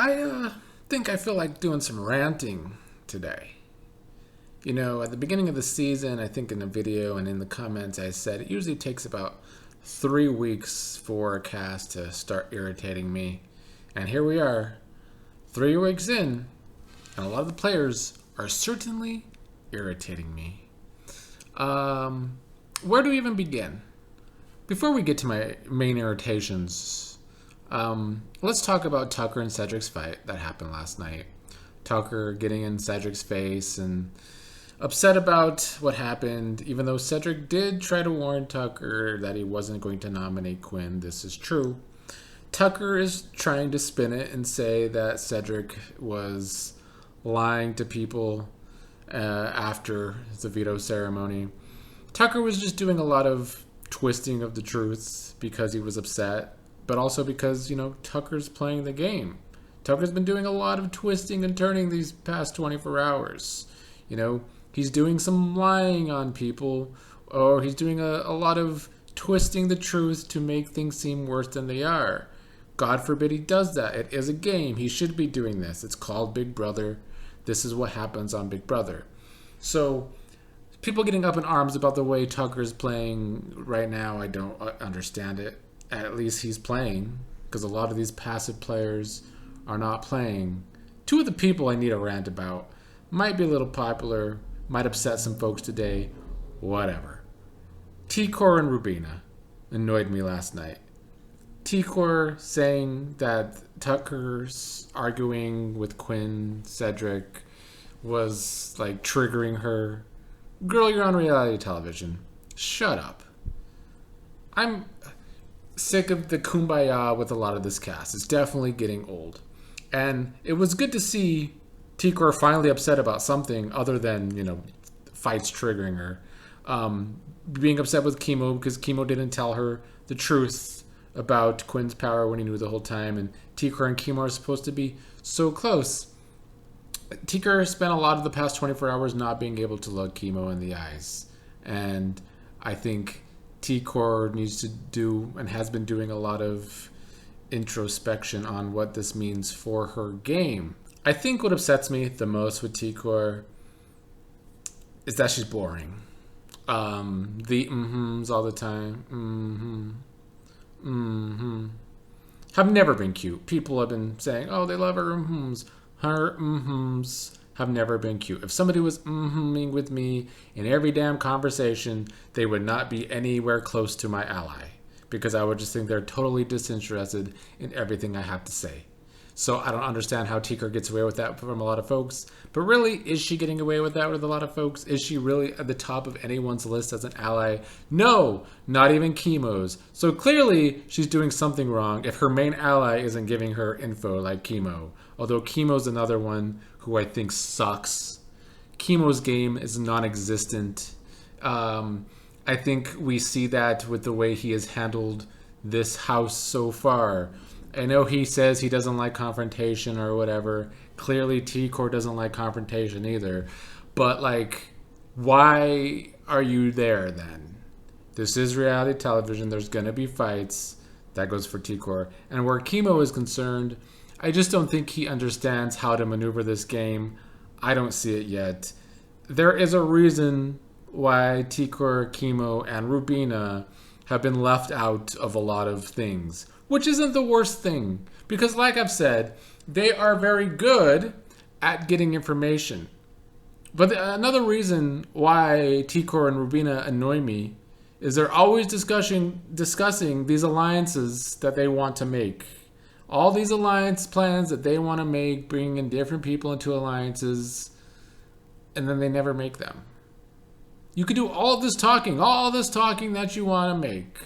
I feel like doing some ranting today. You know, at the beginning of the season, I think in a video and in the comments, I said it usually takes about 3 weeks for a cast to start irritating me. And here we are, 3 weeks in, and a lot of the players are certainly irritating me. Where do we even begin? Before we get to my main irritations, let's talk about Tucker and Cedric's fight that happened last night. Tucker getting in Cedric's face and upset about what happened, even though Cedric did try to warn Tucker that he wasn't going to nominate Quinn. This is true. Tucker is trying to spin it and say that Cedric was lying to people after the veto ceremony. Tucker was just doing a lot of twisting of the truth because he was upset, but also because, Tucker's playing the game. Tucker's been doing a lot of twisting and turning these past 24 hours. He's doing some lying on people, or he's doing a lot of twisting the truth to make things seem worse than they are. God forbid he does that. It is a game. He should be doing this. It's called Big Brother. This is what happens on Big Brother. So, people getting up in arms about the way Tucker's playing right now, I don't understand it. At least he's playing, because a lot of these passive players are not playing. Two of the people I need a rant about might be a little popular, might upset some folks today, whatever. Tor and Rubina annoyed me last night. Tor saying that Tucker's arguing with Quinn, Cedric, was like triggering her. Girl, you're on reality television. Shut up. I'm sick of the kumbaya with a lot of this cast. It's definitely getting old. And it was good to see Tor finally upset about something other than, fights triggering her. Being upset with Kimo because Kimo didn't tell her the truth about Quinn's power when he knew the whole time. And Tor and Kimo are supposed to be so close. Tor spent a lot of the past 24 hours not being able to look Kimo in the eyes. And I think Tor needs to do and has been doing a lot of introspection on what this means for her game. I think what upsets me the most with Tor is that she's boring. The all the time. Have never been cute. People have been saying, oh, they love her Her have never been cute. If somebody was ing with me in every damn conversation, they would not be anywhere close to my ally, because I would just think they're totally disinterested in everything I have to say. So I don't understand how Tor gets away with that from a lot of folks. But really, is she getting away with that with a lot of folks? Is she really at the top of anyone's list as an ally? No, not even Kimo's. So clearly, she's doing something wrong if her main ally isn't giving her info like Kimo. Although Kimo's another one who I think sucks. Kimo's game is non-existent. I think we see that with the way he has handled this house so far. I know he says he doesn't like confrontation or whatever. Clearly, Tor doesn't like confrontation either. But, why are you there then? This is reality television. There's going to be fights. That goes for Tor. And where Kimo is concerned, I just don't think he understands how to maneuver this game. I don't see it yet. There is a reason why Tor, Kimo, and Rubina have been left out of a lot of things, which isn't the worst thing, because like I've said, they are very good at getting information. But another reason why Tor and Rubina annoy me is they're always discussing these alliances that they want to make. All these alliance plans that they want to make, bringing in different people into alliances, and then they never make them. You could do all this talking that you want to make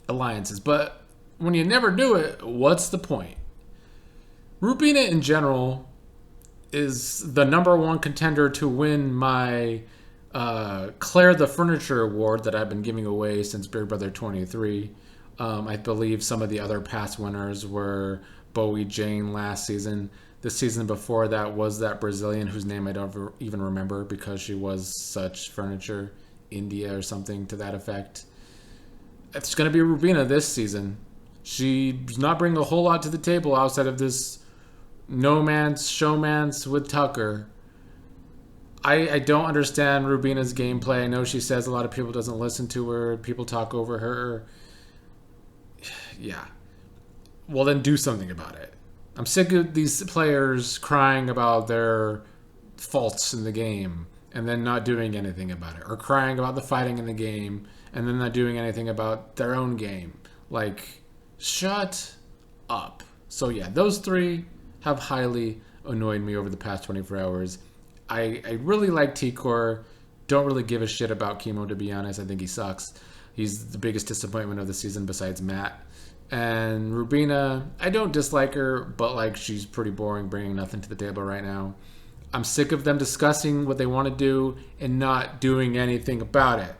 alliances, but when you never do it, what's the point? Rubina in general is the number one contender to win my Claire the Furniture Award that I've been giving away since Big Brother 23. I believe some of the other past winners were Bowie Jane last season. The season before that was that Brazilian whose name I don't even remember because she was such furniture, India or something to that effect. It's going to be Rubina this season. She's not bringing a whole lot to the table outside of this no man's showmance with Tucker. I don't understand Rubina's gameplay. I know she says a lot of people doesn't listen to her. People talk over her. Yeah. Well, then do something about it. I'm sick of these players crying about their faults in the game and then not doing anything about it. Or crying about the fighting in the game and then not doing anything about their own game. Like, shut up. So yeah, those three have highly annoyed me over the past 24 hours. I really like T-Core. Don't really give a shit about Kimo, to be honest. I think he sucks. He's the biggest disappointment of the season besides Matt. And Rubina, I don't dislike her, but like she's pretty boring, bringing nothing to the table right now. I'm sick of them discussing what they want to do and not doing anything about it.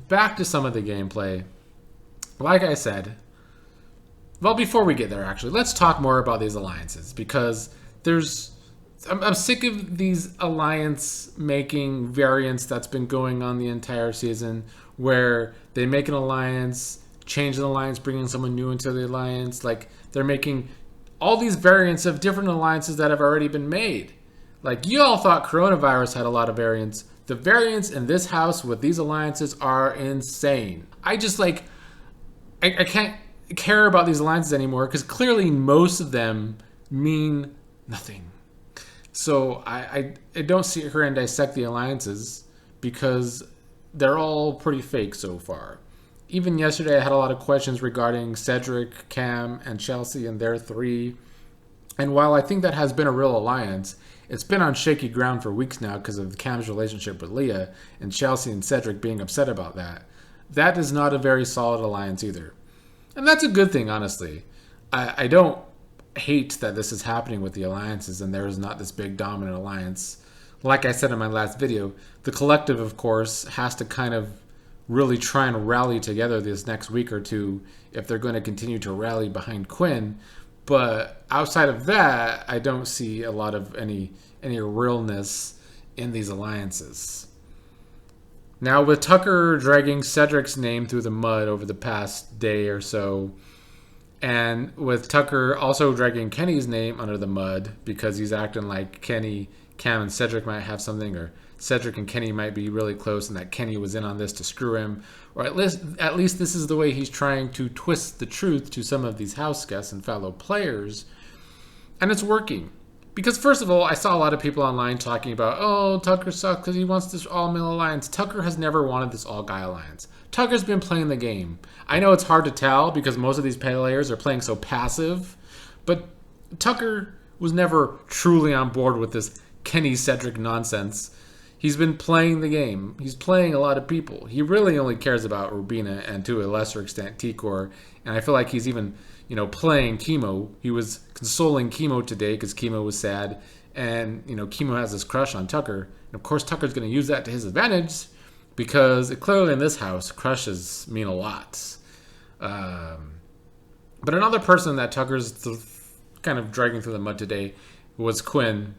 Back to some of the gameplay. Like I said, well, before we get there, actually, let's talk more about these alliances because I'm sick of these alliance making variants that's been going on the entire season where they make an alliance, change the alliance, bringing someone new into the alliance. Like they're making all these variants of different alliances that have already been made. Like you all thought coronavirus had a lot of variants. The variants in this house with these alliances are insane. I just like, I can't care about these alliances anymore because clearly most of them mean nothing. So I don't sit here and dissect the alliances because they're all pretty fake so far. Even yesterday I had a lot of questions regarding Cedric, Cam, and Chelsea and their three. And while I think that has been a real alliance, it's been on shaky ground for weeks now because of Cam's relationship with Leah and Chelsea and Cedric being upset about that. That is not a very solid alliance either. And that's a good thing, honestly. I don't hate that this is happening with the alliances and there is not this big dominant alliance. Like I said in my last video, the collective, of course, has to kind of really try and rally together this next week or two if they're going to continue to rally behind Quinn. But outside of that, I don't see a lot of any realness in these alliances. Now, with Tucker dragging Cedric's name through the mud over the past day or so, and with Tucker also dragging Kenny's name under the mud because he's acting like Kenny, Cam, and Cedric might have something, or Cedric and Kenny might be really close and that Kenny was in on this to screw him, or at least this is the way he's trying to twist the truth to some of these house guests and fellow players, and it's working. Because first of all, I saw a lot of people online talking about, oh, Tucker sucks because he wants this all-male alliance. Tucker has never wanted this all-guy alliance. Tucker's been playing the game. I know it's hard to tell because most of these players are playing so passive, but Tucker was never truly on board with this Kenny-Cedric nonsense. He's been playing the game. He's playing a lot of people. He really only cares about Rubina and to a lesser extent T-Core, and I feel like he's even playing Kimo. He was consoling Kimo today because Kimo was sad. And, Kimo has this crush on Tucker. And, of course, Tucker's going to use that to his advantage because clearly in this house, crushes mean a lot. But another person that Tucker's kind of dragging through the mud today was Quinn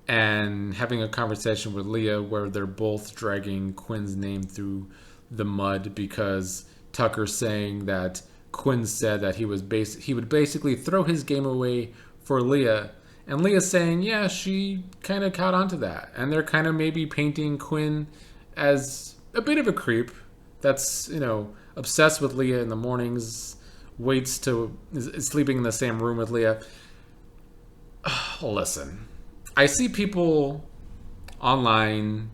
and having a conversation with Leah where they're both dragging Quinn's name through the mud because Tucker's saying that Quinn said that he would basically throw his game away for Leah. And Leah's saying, yeah, she kind of caught on to that. And they're kind of maybe painting Quinn as a bit of a creep that's, obsessed with Leah in the mornings, is sleeping in the same room with Leah. Listen, I see people online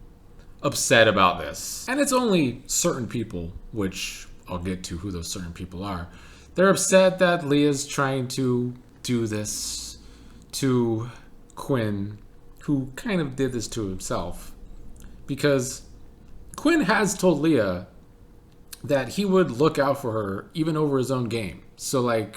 upset about this. And it's only certain people, which I'll get to who those certain people are. They're upset that Leah's trying to do this to Quinn, who kind of did this to himself. Because Quinn has told Leah that he would look out for her even over his own game. So, I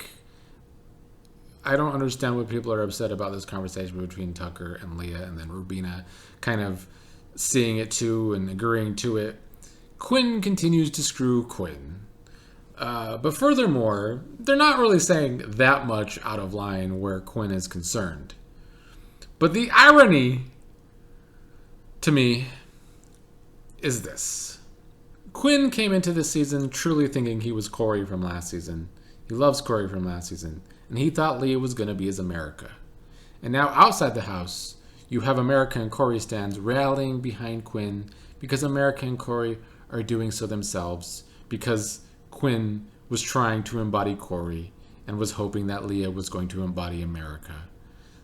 don't understand what people are upset about this conversation between Tucker and Leah and then Rubina kind of seeing it too and agreeing to it. Quinn continues to screw Quinn. But furthermore, they're not really saying that much out of line where Quinn is concerned. But the irony, to me, is this. Quinn came into this season truly thinking he was Corey from last season. He loves Corey from last season. And he thought Leah was going to be his America. And now outside the house, you have America and Corey stands rallying behind Quinn because America and Corey are doing so themselves because Quinn was trying to embody Corey and was hoping that Leah was going to embody America.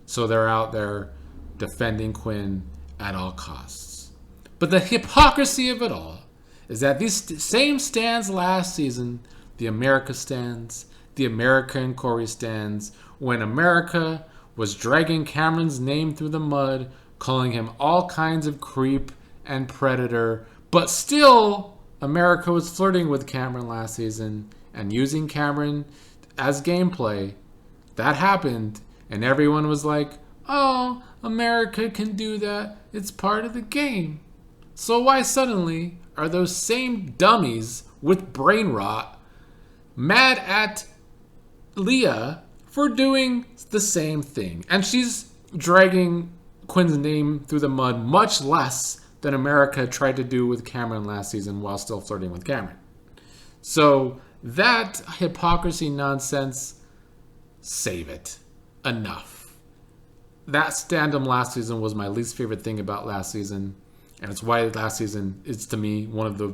So they're out there defending Quinn at all costs. But the hypocrisy of it all is that these same stands last season, the America stands, the America and Corey stands, when America was dragging Cameron's name through the mud, calling him all kinds of creep and predator, but still America was flirting with Cameron last season and using Cameron as gameplay. That happened, and everyone was like, oh, America can do that. It's part of the game. So why suddenly are those same dummies with brain rot mad at Leah for doing the same thing? And she's dragging Quinn's name through the mud much less than America tried to do with Cameron last season while still flirting with Cameron. So that hypocrisy nonsense, save it. Enough. That stand-up last season was my least favorite thing about last season. And it's why last season is, to me, one of the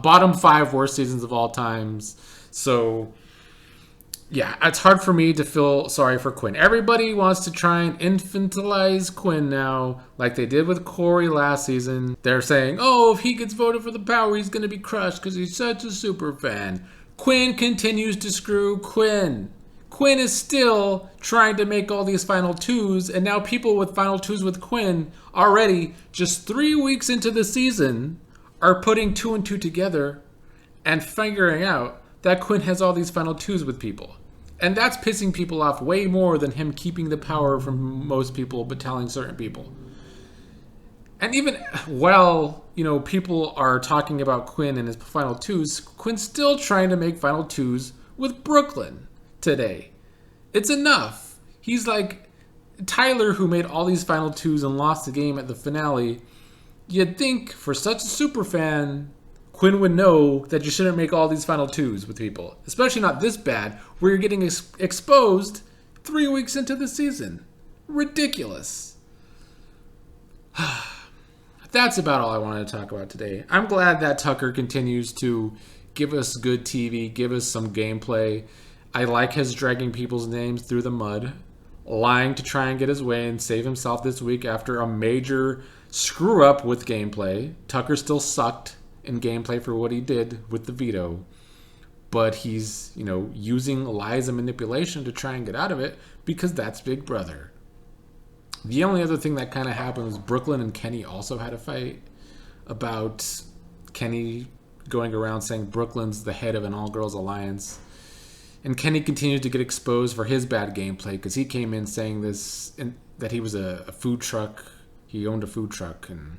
bottom 5 worst seasons of all times. So, yeah, it's hard for me to feel sorry for Quinn. Everybody wants to try and infantilize Quinn now, like they did with Corey last season. They're saying, oh, if he gets voted for the power, he's going to be crushed because he's such a super fan. Quinn continues to screw Quinn. Quinn is still trying to make all these final 2s, and now people with final 2s with Quinn already, just 3 weeks into the season, are putting 2 and 2 together and figuring out that Quinn has all these final 2s with people. And that's pissing people off way more than him keeping the power from most people but telling certain people. And even while, people are talking about Quinn and his final 2s, Quinn's still trying to make final 2s with Brooklyn today. It's enough. He's like Tyler, who made all these final 2s and lost the game at the finale. You'd think for such a super fan, Quinn would know that you shouldn't make all these final 2s with people, especially not this bad, where you're getting exposed 3 weeks into the season. Ridiculous. That's about all I wanted to talk about today. I'm glad that Tucker continues to give us good TV, give us some gameplay. I like his dragging people's names through the mud, lying to try and get his way and save himself this week after a major screw up with gameplay. Tucker still sucked in gameplay for what he did with the veto, but he's, using lies and manipulation to try and get out of it because that's Big Brother. The only other thing that kind of happened was Brooklyn and Kenny also had a fight about Kenny going around saying Brooklyn's the head of an all-girls alliance. And Kenny continued to get exposed for his bad gameplay because he came in saying that he was a food truck. He owned a food truck, and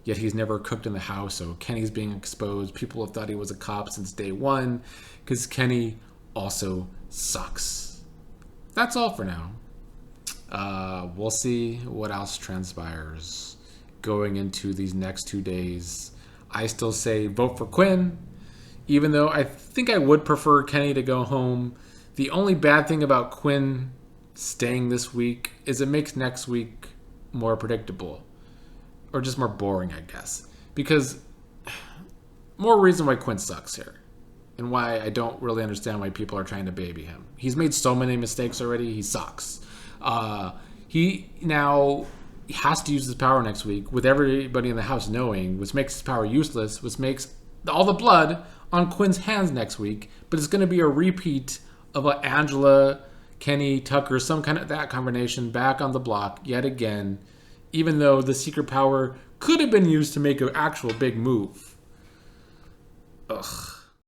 yet he's never cooked in the house. So Kenny's being exposed. People have thought he was a cop since day one because Kenny also sucks. That's all for now. We'll see what else transpires going into these next 2 days. I still say vote for Quinn, even though I think I would prefer Kenny to go home. The only bad thing about Quinn staying this week is it makes next week more predictable. Or just more boring, I guess. Because more reason why Quinn sucks here. And why I don't really understand why people are trying to baby him. He's made so many mistakes already, he sucks. He now has to use his power next week with everybody in the house knowing, which makes his power useless, which makes all the blood on Quinn's hands next week, but it's going to be a repeat of Angela, Kenny, Tucker, some kind of that combination back on the block yet again, even though the secret power could have been used to make an actual big move. Ugh.